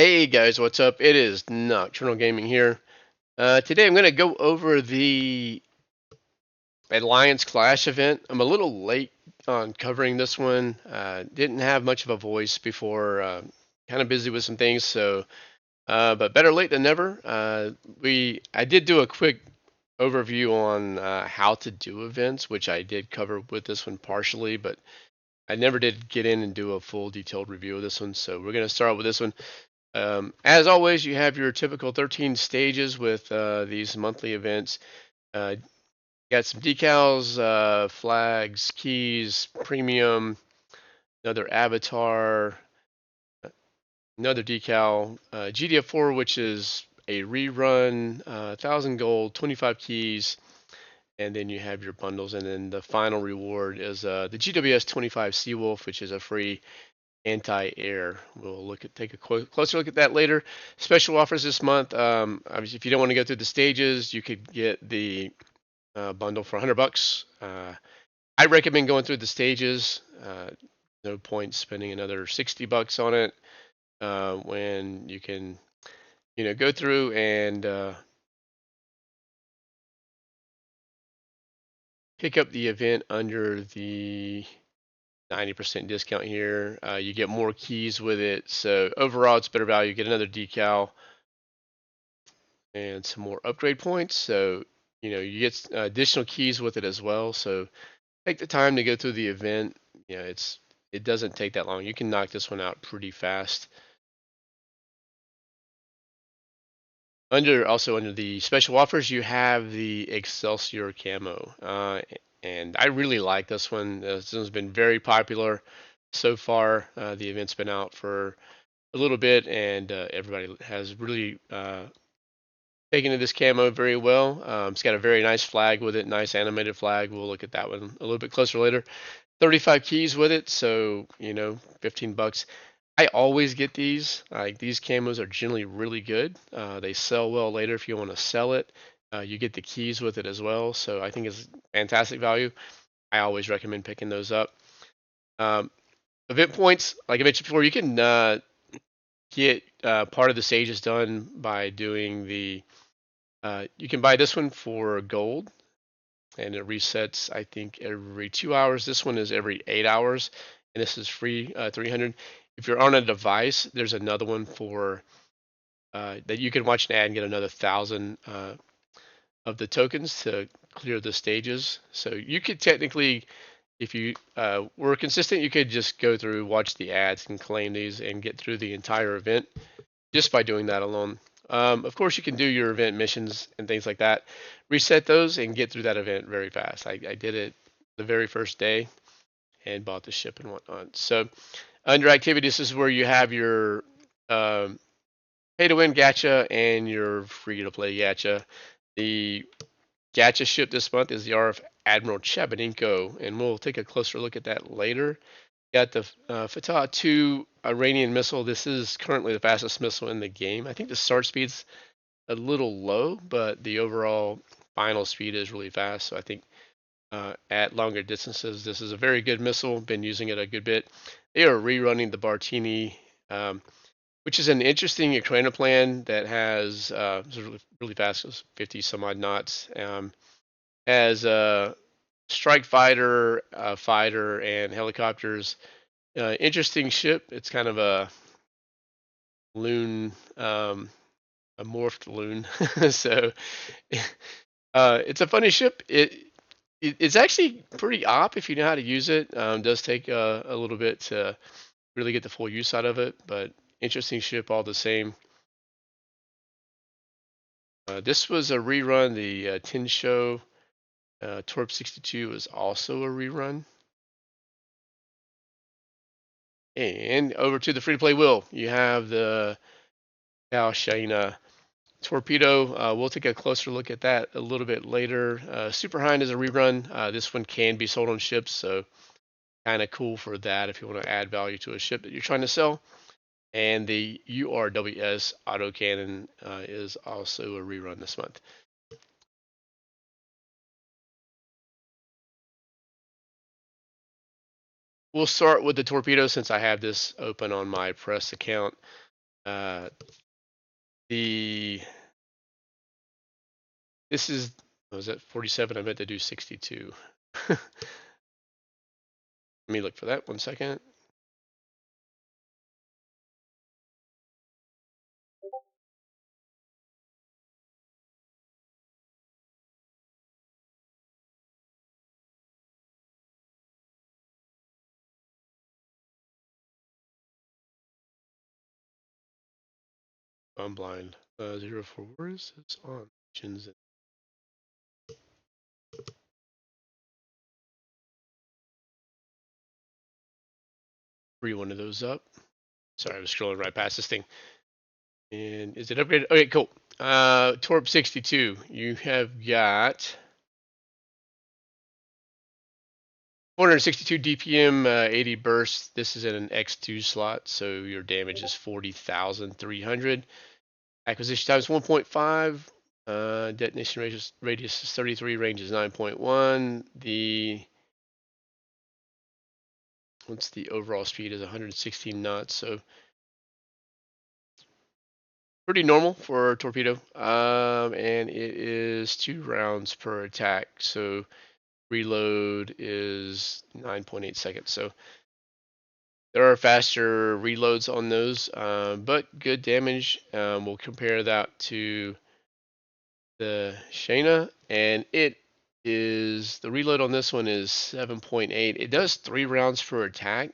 Hey guys, what's up? It is Nocturnal Gaming here. Today I'm going to go over the Alliance Clash event. I'm a little late on covering this one. Didn't have much of a voice before. Kind of busy with some things, but better late than never. I did do a quick overview on how to do events, which I did cover with this one partially, but I never did get in and do a full detailed review of this one. So we're going to start with this one. As always, you have your typical 13 stages with these monthly events. Got some decals, flags, keys, premium, another avatar, another decal, GDF4, which is a rerun, 1,000 gold, 25 keys, and then you have your bundles. And then the final reward is the GWS 25 Seawolf, which is a free anti-air. We'll take a closer look at that later. Special offers this month. Obviously, if you don't want to go through the stages, you could get the bundle for $100. I recommend going through the stages. No point spending another $60 on it when you can, go through and pick up the event under the 90% discount here. You get more keys with it. So overall, it's better value. You get another decal and some more upgrade points. So, you get additional keys with it as well. So take the time to go through the event. It doesn't take that long. You can knock this one out pretty fast. Also under the special offers, you have the Excelsior camo. And I really like this one. This one's been very popular so far. The event's been out for a little bit, and everybody has really taken to this camo very well. It's got a very nice flag with it, nice animated flag. We'll look at that one a little bit closer later. 35 keys with it, so $15. I always get these. Like these camos are generally really good. They sell well later if you want to sell it. You get the keys with it as well, so I think it's fantastic value. I always recommend picking those up. Um, Event points, like I mentioned before, you can get part of the stages done by doing the you can buy this one for gold, and it resets, I think, every 2 hours. This one is every 8 hours, and this is free 300. If you're on a device, there's another one for that you can watch an ad and get another 1,000 of the tokens to clear the stages. So you could technically, if you were consistent, you could just go through, watch the ads, and claim these and get through the entire event just by doing that alone. Of course, you can do your event missions and things like that, reset those, and get through that event very fast. I did it the very first day and bought the ship and whatnot. So, under activities, this is where you have your pay to win gacha and your free to play gacha. The gacha ship this month is the RF Admiral Chabanenko, and we'll take a closer look at that later. Got the Fatah 2 Iranian missile. This is currently the fastest missile in the game. I think the start speed's a little low, but the overall final speed is really fast. So I think at longer distances, this is a very good missile. Been using it a good bit. They are rerunning the Bartini, which is an interesting Ukraine plan that has really fast, 50 some odd knots. Has strike fighter, fighter, and helicopters. Interesting ship. It's kind of a loon, a morphed loon. So it's a funny ship. It's actually pretty op if you know how to use it. Does take a little bit to really get the full use out of it, but interesting ship all the same. This was a rerun. The Tin Show Torp 62 was also a rerun. And over to the free-to-play wheel, you have the Al Shaina torpedo. We'll take a closer look at that a little bit later. Super Hind is a rerun. This one can be sold on ships, so kind of cool for that if you want to add value to a ship that you're trying to sell. And the URWS autocannon is also a rerun this month. We'll start with the torpedo since I have this open on my press account. Uh, the this is was that 47? I meant to do 62. Let me look for that 1 second. I'm blind. 04. Where is this on? Free one of those up. Sorry, I was scrolling right past this thing. And is it upgraded? Okay, cool. Torp 62. You have got 462 DPM, 80 bursts. This is in an X2 slot, so your damage is 40,300. Acquisition time is 1.5. Detonation radius is 33. Range is 9.1. What's the overall speed is 116 knots, so pretty normal for a torpedo. And it is 2 rounds per attack, so reload is 9.8 seconds. So there are faster reloads on those, but good damage. We'll compare that to the Shayna, and it is the reload on this one is 7.8. It does 3 rounds per attack,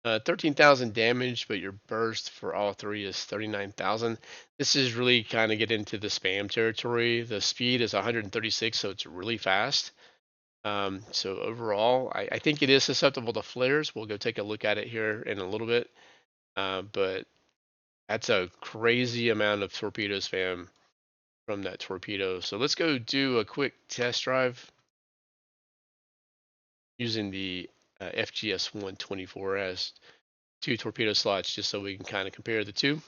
13,000 damage, but your burst for all 3 is 39,000. This is really kind of get into the spam territory. The speed is 136, so it's really fast. So overall, I think it is susceptible to flares. We'll go take a look at it here in a little bit. But that's a crazy amount of torpedo spam from that torpedo. So let's go do a quick test drive using the FGS 124 as 2 torpedo slots, just so we can kind of compare the two.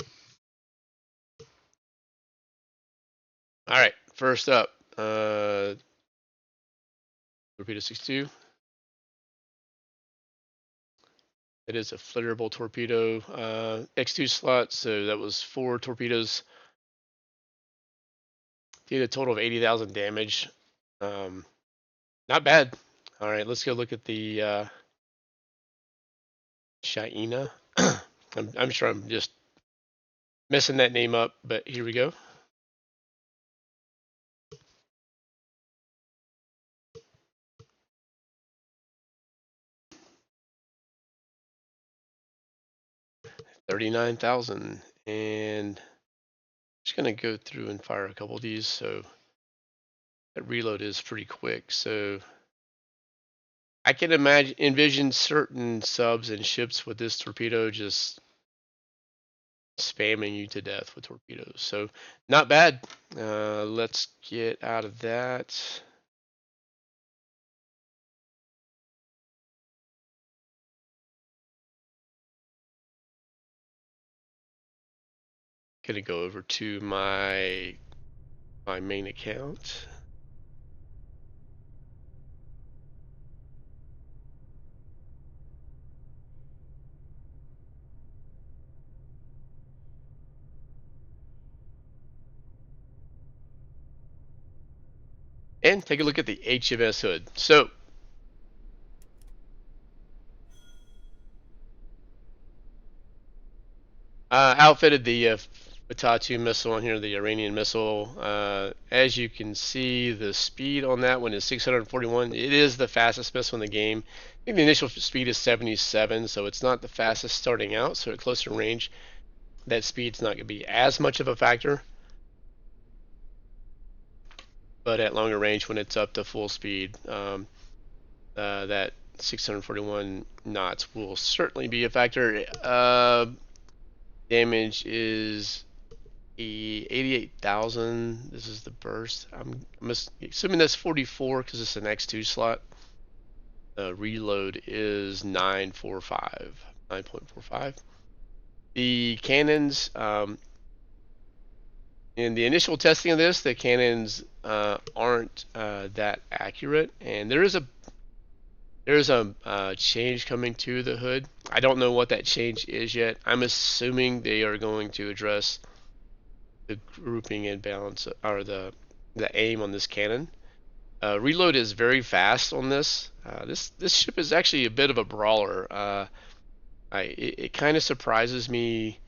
All right, first up, torpedo 62. It is a flitterable torpedo, X2 slot, so that was 4 torpedoes. Did a total of 80,000 damage. Not bad. All right, let's go look at the Shaina. I'm sure I'm just messing that name up, but here we go. $39,000, and I'm just gonna go through and fire a couple of these. So that reload is pretty quick. So I can envision certain subs and ships with this torpedo just spamming you to death with torpedoes. So not bad. Let's get out of that. Gonna go over to my main account. And take a look at the HMS Hood. So outfitted the Batatu missile on here, the Iranian missile. As you can see, the speed on that one is 641. It is the fastest missile in the game. I think the initial speed is 77, so it's not the fastest starting out. So at closer range, that speed's not going to be as much of a factor. But at longer range, when it's up to full speed, that 641 knots will certainly be a factor. Damage is 88,000. This is the burst. I'm assuming that's 44 because it's an X2 slot. The reload is 9.45. The cannons, in the initial testing of this, the cannons aren't that accurate, and there is a change coming to the hood. I don't know what that change is yet. I'm assuming they are going to address the grouping and balance or the aim on this cannon. Reload is very fast on this. This ship is actually a bit of a brawler. It kind of surprises me,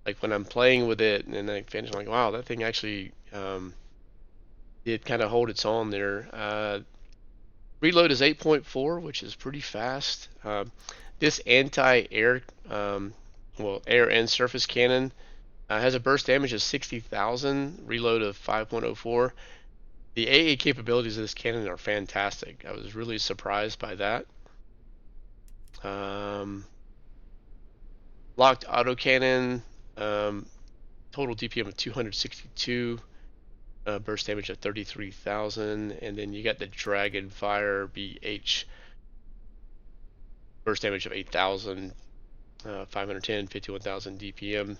like when I'm playing with it and I finish, I'm like, wow, that thing actually did kind of hold its own there. Reload is 8.4, which is pretty fast. This anti-air, well, air and surface cannon has a burst damage of 60,000, reload of 5.04. The AA capabilities of this cannon are fantastic. I was really surprised by that. Um, Locked autocannon, total DPM of 262, burst damage of 33,000, and then you got the Dragonfire BH, burst damage of 8,000, 510, 51,000 DPM.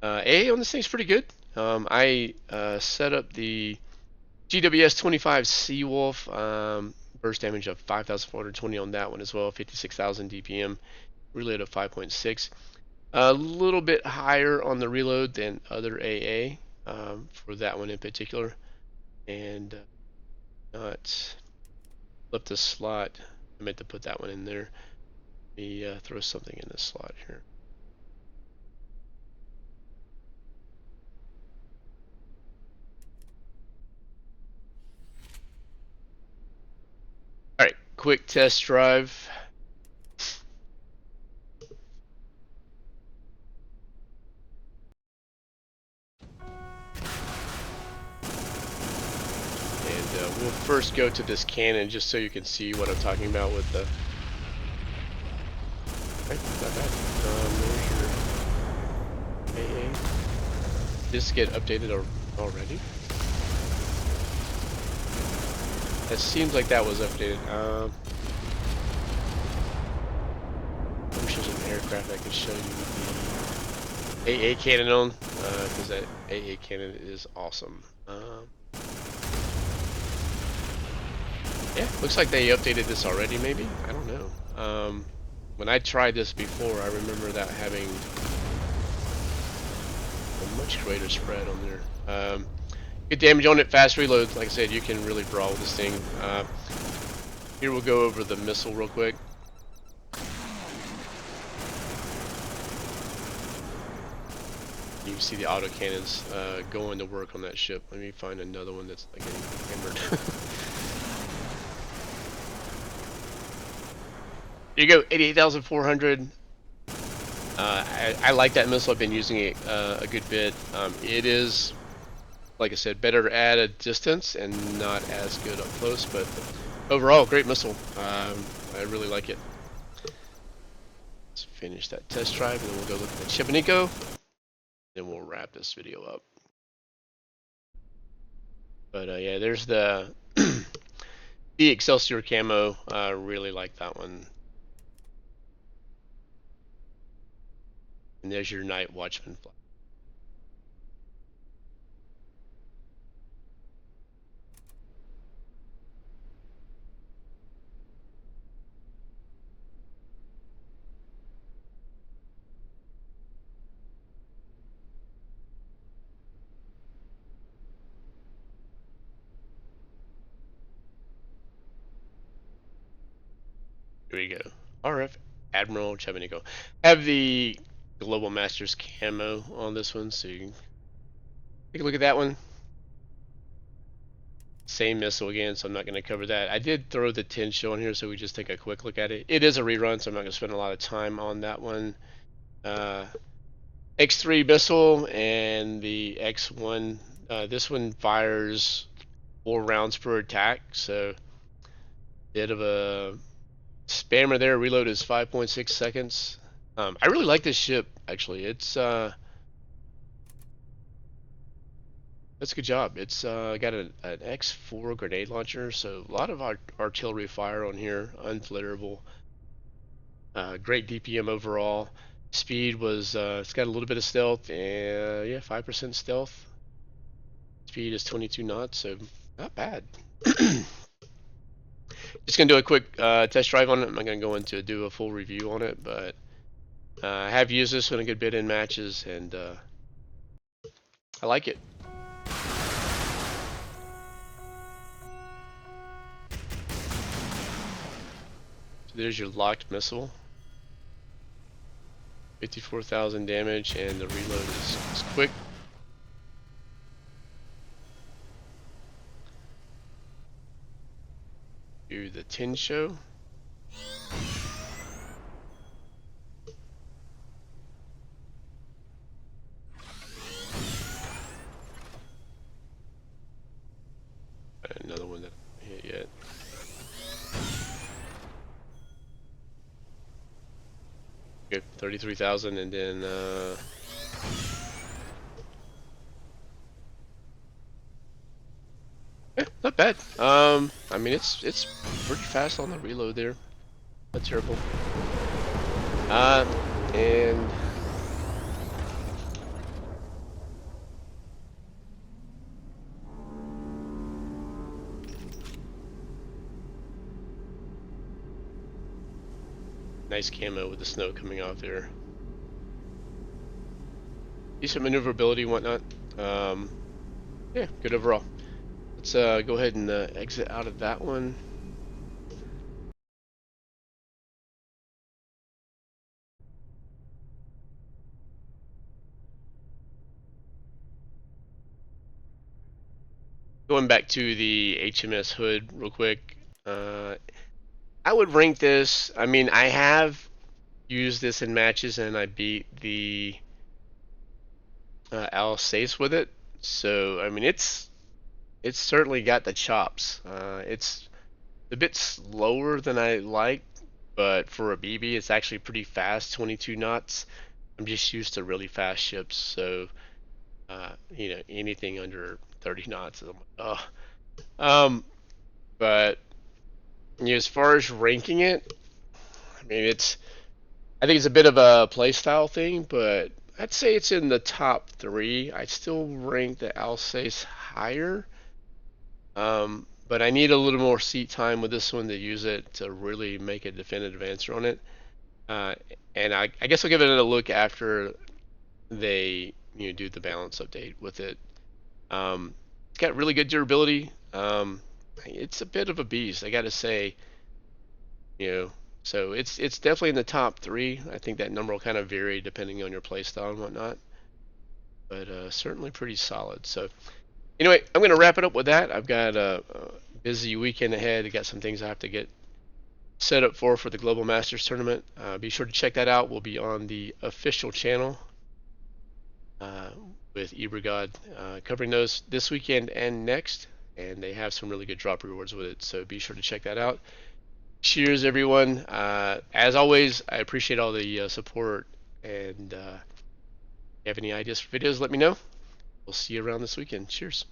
AA on this thing's pretty good. I set up the GWS 25 Seawolf, burst damage of 5,420 on that one as well, 56,000 DPM, reload of 5.6. A little bit higher on the reload than other AA for that one in particular. And not flip the slot. I meant to put that one in there. Let me throw something in this slot here. All right, quick test drive. We'll first go to this cannon just so you can see what I'm talking about with the. Right, not bad. There's your AA. This get updated already? It seems like that was updated. I wish there was an aircraft I could show you the AA cannon on, because that AA cannon is awesome. Yeah, looks like they updated this already, maybe? I don't know. When I tried this before, I remember that having a much greater spread on there. Good damage on it, fast reload. Like I said, you can really brawl with this thing. Here we'll go over the missile real quick. You can see the autocannons going to work on that ship. Let me find another one that's like getting hammered. Here you go, 88,400. I like that missile. I've been using it a good bit. It is, like I said, better at a distance and not as good up close, but overall, great missile. I really like it. Let's finish that test drive, and then we'll go look at the Chibanico. Then we'll wrap this video up. But yeah, there's the the Excelsior camo. I really like that one. And there's your Night Watchman flag. Here we go. RF Admiral Chebanico. Have the Global Masters camo on this one, so you can take a look at that one. Same missile again, so I'm not going to cover that. I did throw the 10 show on here, so we just take a quick look at it. It is a rerun, so I'm not going to spend a lot of time on that one. X3 missile and the X1. This one fires 4 rounds per attack, so bit of a spammer there. Reload is 5.6 seconds. I really like this ship, actually. It's that's a good job. It's got an X4 grenade launcher, so a lot of artillery fire on here, unflitterable. Great DPM overall. Speed was, it's got a little bit of stealth, and yeah, 5% stealth. Speed is 22 knots, so not bad. Just gonna do a quick test drive on it. I'm not gonna go into do a full review on it, but I have used this one a good bit in matches, and I like it. So there's your locked missile. 54,000 damage, and the reload is quick. Do the tin show. Another one that I haven't hit yet. Good, 33,000, and then not bad. I mean it's pretty fast on the reload there. Not terrible. And nice camo with the snow coming off there. Decent maneuverability and whatnot. Yeah, good overall. Let's go ahead and exit out of that one. Going back to the HMS Hood real quick. I would rank this. I mean, I have used this in matches and I beat the Alsace with it. So I mean, it's certainly got the chops. It's a bit slower than I like, but for a BB, it's actually pretty fast, 22 knots. I'm just used to really fast ships, so you know, anything under 30 knots, I'm like, oh. But you know, as far as ranking it, I mean, I think it's a bit of a playstyle thing, but I'd say it's in the top three. I still rank the Alsace higher. But I need a little more seat time with this one to use it to really make a definitive answer on it. Uh, and I guess I'll give it a look after they do the balance update with it. It's got really good durability. It's a bit of a beast, I got to say. You know, so it's definitely in the top three. I think that number will kind of vary depending on your playstyle and whatnot, but certainly pretty solid. So anyway, I'm going to wrap it up with that. I've got a busy weekend ahead. I got some things I have to get set up for the Global Masters Tournament. Be sure to check that out. We'll be on the official channel uh, with eBrigade covering those this weekend and next, and they have some really good drop rewards with it. So be sure to check that out. Cheers, everyone. As always, I appreciate all the support, and if you have any ideas for videos, let me know. We'll see you around this weekend. Cheers.